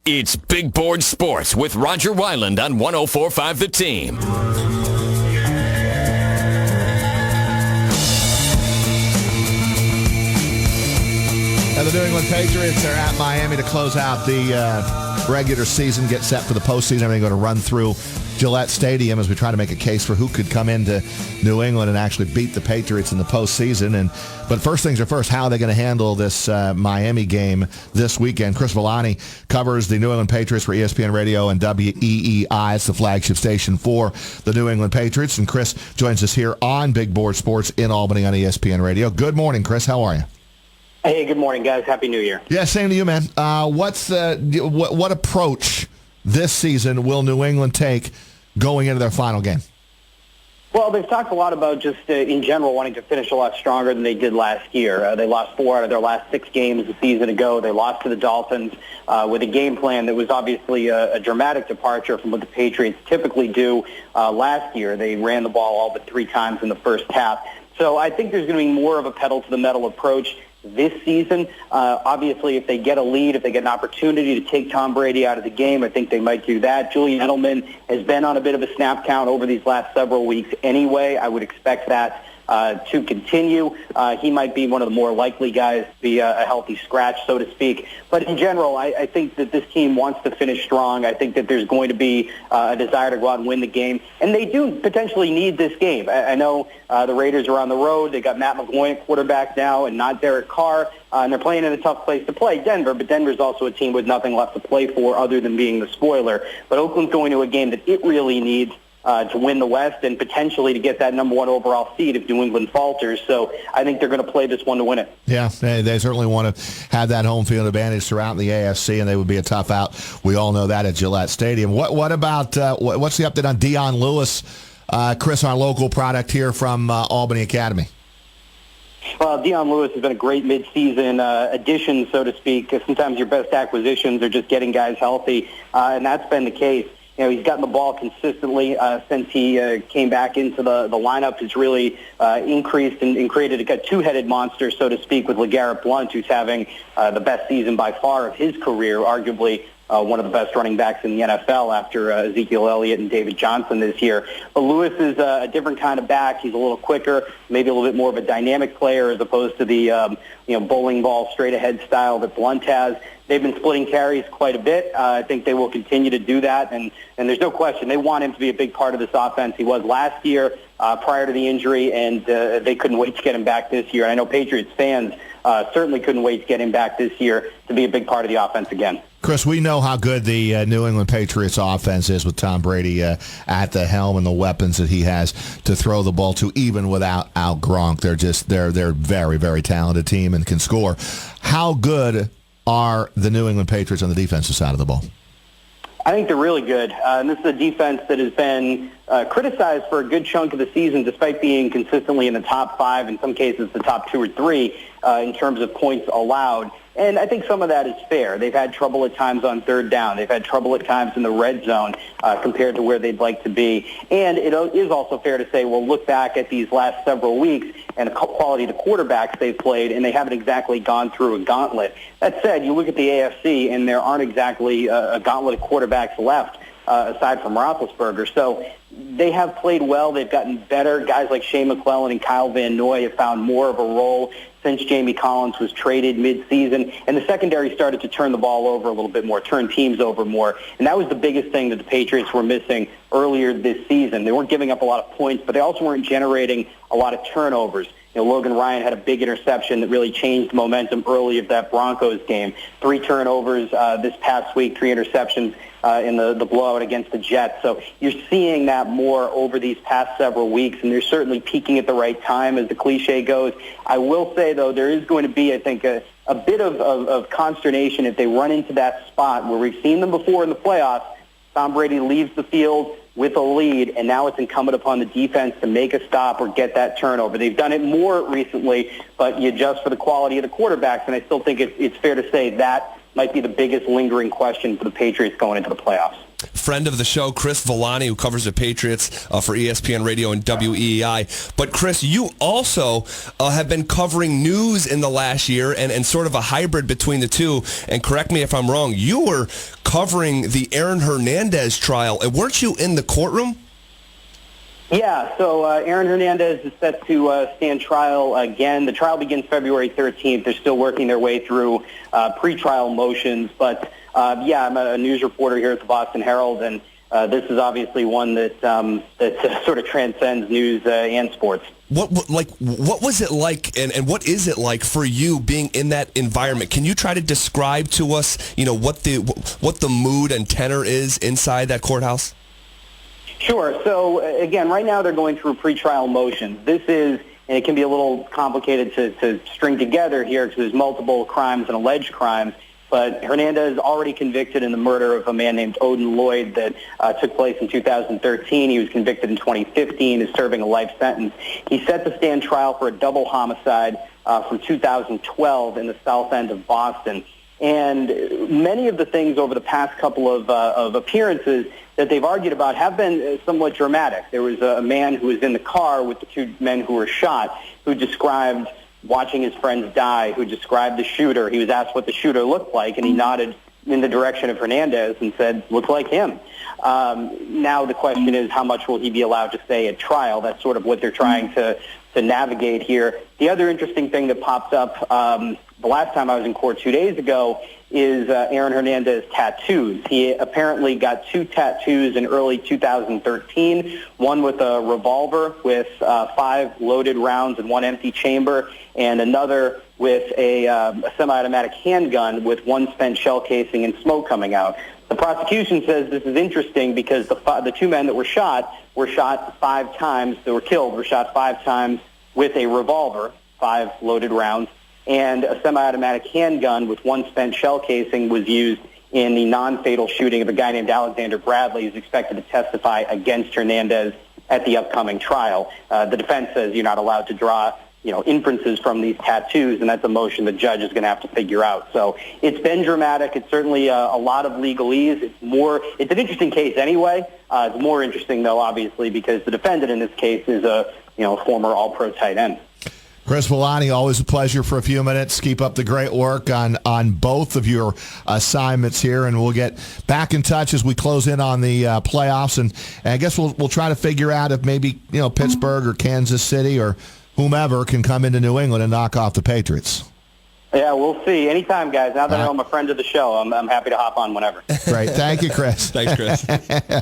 It's Big Board Sports with Roger Wyland on 104.5 The Team. Now the New England Patriots are at Miami to close out the regular season, get set for the postseason. Everything going to run through Gillette Stadium as we try to make a case for who could come into New England and actually beat the Patriots in the postseason. But first things are first, how are they going to handle this Miami game this weekend? Chris Villani covers the New England Patriots for ESPN Radio and WEEI. It's the flagship station for the New England Patriots. And Chris joins us here on Big Board Sports in Albany on ESPN Radio. Good morning, Chris. How are you? Hey, good morning, guys. Happy New Year. Yeah, same to you, man. What approach this season will New England take going into their final game? Well, they've talked a lot about just in general wanting to finish a lot stronger than they did last year. They lost 4 out of their last 6 games a season ago. They lost to the Dolphins with a game plan that was obviously a dramatic departure from what the Patriots typically do last year. They ran the ball all but 3 times in the first half. So I think there's going to be more of a pedal-to-the-metal approach this season. Obviously, if they get a lead, if they get an opportunity to take Tom Brady out of the game, I think they might do that. Julian Edelman has been on a bit of a snap count over these last several weeks anyway. I would expect that to continue. He might be one of the more likely guys to be a healthy scratch, so to speak. But in general, I think that this team wants to finish strong. I think that there's going to be a desire to go out and win the game. And they do potentially need this game. I know the Raiders are on the road. They got Matt McGloin at quarterback now and not Derek Carr. And they're playing in a tough place to play, Denver. But Denver's also a team with nothing left to play for other than being the spoiler. But Oakland's going to a game that it really needs to win the West and potentially to get that number 1 overall seed if New England falters. So I think they're going to play this one to win it. Yeah, they certainly want to have that home field advantage throughout the AFC, and they would be a tough out. We all know that at Gillette Stadium. What about what's the update on Dion Lewis, Chris, our local product here from Albany Academy? Well, Dion Lewis has been a great midseason addition, so to speak. Sometimes your best acquisitions are just getting guys healthy, and that's been the case. You know, he's gotten the ball consistently since he came back into the lineup. He's really increased and created a 2-headed monster, so to speak, with LeGarrette Blount, who's having the best season by far of his career, arguably one of the best running backs in the NFL after Ezekiel Elliott and David Johnson this year. But Lewis is a different kind of back. He's a little quicker, maybe a little bit more of a dynamic player as opposed to the bowling ball straight-ahead style that Blount has. They've been splitting carries quite a bit. I think they will continue to do that, and there's no question they want him to be a big part of this offense. He was last year prior to the injury, and they couldn't wait to get him back this year. And I know Patriots fans certainly couldn't wait to get him back this year to be a big part of the offense again. Chris, we know how good the New England Patriots offense is with Tom Brady at the helm and the weapons that he has to throw the ball to, even without Al Gronk. They're very, very talented team and can score. How good are the New England Patriots on the defensive side of the ball? I think they're really good. And this is a defense that has been criticized for a good chunk of the season, despite being consistently in the top 5, in some cases the top 2 or 3 in terms of points allowed. And I think some of that is fair. They've had trouble at times on third down. They've had trouble at times in the red zone compared to where they'd like to be. And it is also fair to say, well, look back at these last several weeks and the quality of the quarterbacks they've played, and they haven't exactly gone through a gauntlet. That said, you look at the AFC, and there aren't exactly a gauntlet of quarterbacks left aside from Roethlisberger. So they have played well. They've gotten better. Guys like Shea McClellan and Kyle Van Noy have found more of a role since Jamie Collins was traded midseason, and the secondary started to turn the ball over a little bit more, turn teams over more, and that was the biggest thing that the Patriots were missing earlier this season. They weren't giving up a lot of points, but they also weren't generating a lot of turnovers. You know, Logan Ryan had a big interception that really changed momentum early of that Broncos game. 3 turnovers this past week, 3 interceptions in the blowout against the Jets. So you're seeing that more over these past several weeks, and they're certainly peaking at the right time, as the cliche goes. I will say, though, there is going to be, I think, a bit of consternation if they run into that spot where we've seen them before in the playoffs. Tom Brady leaves the field with a lead, and now it's incumbent upon the defense to make a stop or get that turnover. They've done it more recently, but you adjust for the quality of the quarterbacks, and I still think it's fair to say that might be the biggest lingering question for the Patriots going into the playoffs. friend of the show, Chris Villani, who covers the Patriots for ESPN Radio and WEEI. But Chris, you also have been covering news in the last year and sort of a hybrid between the two. And correct me if I'm wrong, you were covering the Aaron Hernandez trial. And weren't you in the courtroom? Yeah, so Aaron Hernandez is set to stand trial again. The trial begins February 13th. They're still working their way through pretrial motions. But, I'm a news reporter here at the Boston Herald, and this is obviously one that sort of transcends news and sports. What was it like, and what is it like for you being in that environment? Can you try to describe to us, what the mood and tenor is inside that courthouse? Sure. So, again, right now they're going through pretrial motions. This is, and it can be a little complicated to string together here because there's multiple crimes and alleged crimes, but Hernandez is already convicted in the murder of a man named Odin Lloyd that took place in 2013. He was convicted in 2015, is serving a life sentence. He's set to stand trial for a double homicide from 2012 in the south end of Boston. And many of the things over the past couple of appearances that they've argued about have been somewhat dramatic. There was a man who was in the car with the two men who were shot who described watching his friends die, who described the shooter. He was asked what the shooter looked like, and he nodded in the direction of Hernandez and said, "Looks like him." Now the question is, how much will he be allowed to say at trial? That's sort of what they're trying to navigate here. The other interesting thing that popped up the last time I was in court 2 days ago is Aaron Hernandez tattoos. He apparently got two tattoos in early 2013, one with a revolver with 5 loaded rounds in one empty chamber, and another with a semi-automatic handgun with 1 spent shell casing and smoke coming out. The prosecution says this is interesting because the 2 men that were shot 5 times. They were killed, were shot 5 times with a revolver, 5 loaded rounds, and a semi-automatic handgun with 1 spent shell casing was used in the non-fatal shooting of a guy named Alexander Bradley, who's expected to testify against Hernandez at the upcoming trial. The defense says you're not allowed to draw inferences from these tattoos, and that's a motion the judge is going to have to figure out. So it's been dramatic. It's certainly a lot of legalese. It's an interesting case anyway. It's more interesting, though, obviously, because the defendant in this case is a former all-pro tight end. Chris Villani, always a pleasure for a few minutes. Keep up the great work on both of your assignments here, and we'll get back in touch as we close in on the playoffs. And I guess we'll try to figure out if maybe Pittsburgh or Kansas City or whomever can come into New England and knock off the Patriots. Yeah, we'll see. Anytime, guys. Now that I'm a friend of the show, I'm happy to hop on whenever. Great. Thank you, Chris. Thanks, Chris.